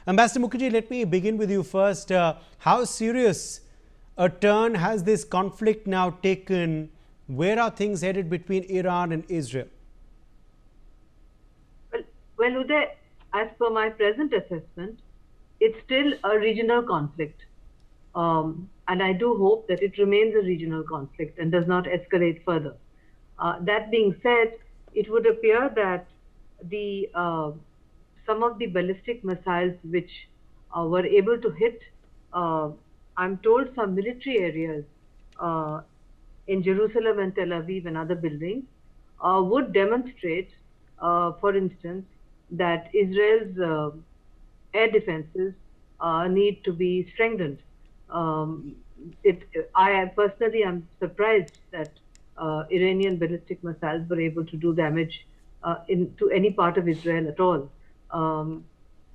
Ambassador Mukherjee, let me begin with you first. How serious a turn has this conflict now taken? Where are things headed between Iran and Israel? Well, Uday, as per my present assessment, it's still a regional conflict. And I do hope that it remains a regional conflict and does not escalate further. That being said, it would appear that some of the ballistic missiles which were able to hit, I'm told, some military areas in Jerusalem and Tel Aviv and other buildings, would demonstrate, for instance, that Israel's air defenses need to be strengthened. I personally am surprised that Iranian ballistic missiles were able to do damage to any part of Israel at all.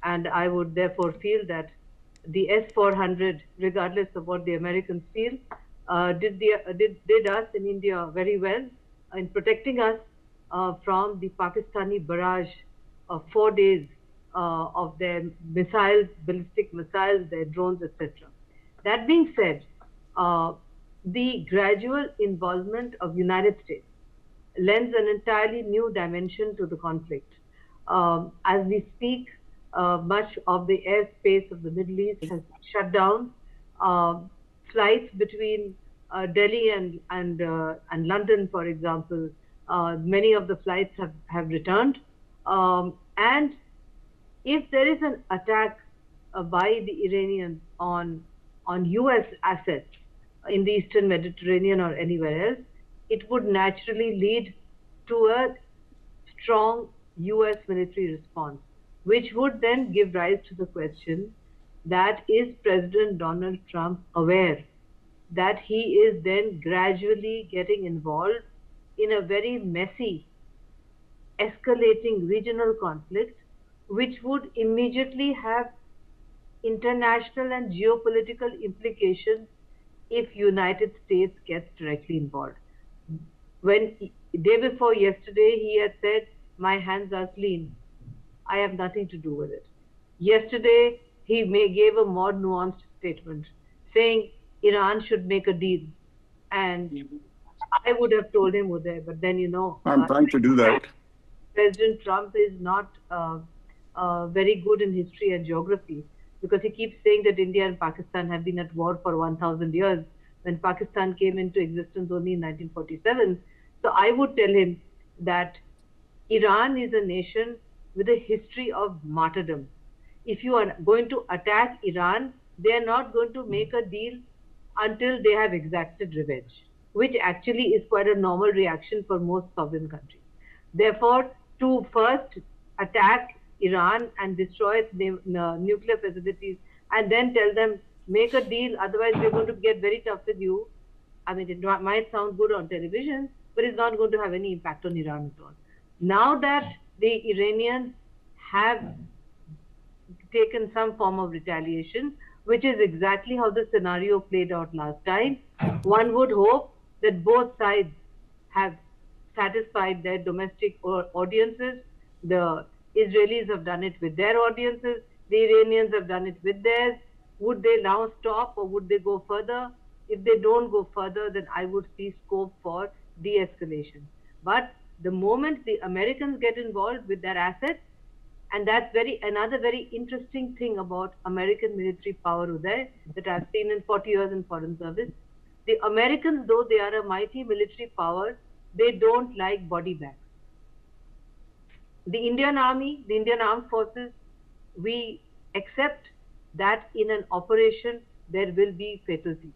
And I would therefore feel that the S-400, regardless of what the Americans feel, did us in India very well in protecting us from the Pakistani barrage of 4 days of their missiles, ballistic missiles, their drones, etc. That being said, the gradual involvement of United States lends an entirely new dimension to the conflict. As we speak, much of the airspace of the Middle East has shut down. Flights between Delhi and London, for example, many of the flights have returned. And if there is an attack by the Iranians on US assets in the Eastern Mediterranean or anywhere else, it would naturally lead to a strong US military response, which would then give rise to the question that is President Donald Trump aware that he is then gradually getting involved in a very messy, escalating regional conflict, which would immediately have international and geopolitical implications if United States gets directly involved. When day before yesterday he had said, "My hands are clean, I have nothing to do with it." Yesterday he gave a more nuanced statement saying Iran should make a deal, and I would have told him, Uday, but then I'm trying to do that. President Trump is not very good in history and geography, because he keeps saying that India and Pakistan have been at war for 1,000 years, when Pakistan came into existence only in 1947. So I would tell him that Iran is a nation with a history of martyrdom. If you are going to attack Iran, they are not going to make a deal until they have exacted revenge, which actually is quite a normal reaction for most sovereign countries. Therefore, to first attack Iran and destroy its nuclear facilities and then tell them, make a deal, otherwise we're going to get very tough with you. I mean, it might sound good on television, but it's not going to have any impact on Iran at all. Now that the Iranians have taken some form of retaliation, which is exactly how the scenario played out last time, one would hope that both sides have satisfied their domestic audiences. The Israelis have done it with their audiences. The Iranians have done it with theirs. Would they now stop, or would they go further? If they don't go further, then I would see scope for de-escalation. But the moment the Americans get involved with their assets, and that's another very interesting thing about American military power, Uday, that I've seen in 40 years in foreign service. The Americans, though they are a mighty military power, they don't like body bags. The Indian Army, the Indian Armed Forces, we accept that in an operation there will be fatalities,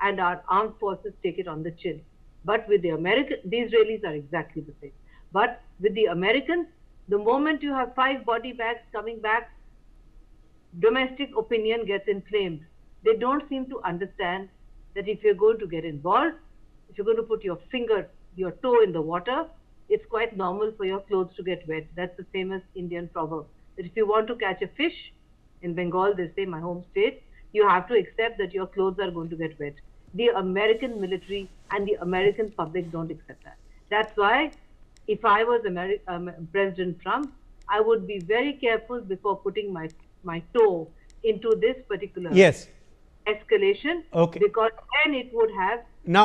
and our armed forces take it on the chin. But with the Israelis are exactly the same. But with the Americans, the moment you have 5 body bags coming back, domestic opinion gets inflamed. They don't seem to understand that if you're going to get involved, if you're going to put your toe in the water, it's quite normal for your clothes to get wet. That's the famous Indian proverb, that if you want to catch a fish, in Bengal they say, my home state, you have to accept that your clothes are going to get wet. The American military and the American public don't accept that. That's why if I was President Trump, I would be very careful before putting my my toe into this particular Yes. escalation, Okay. because then it would have Now,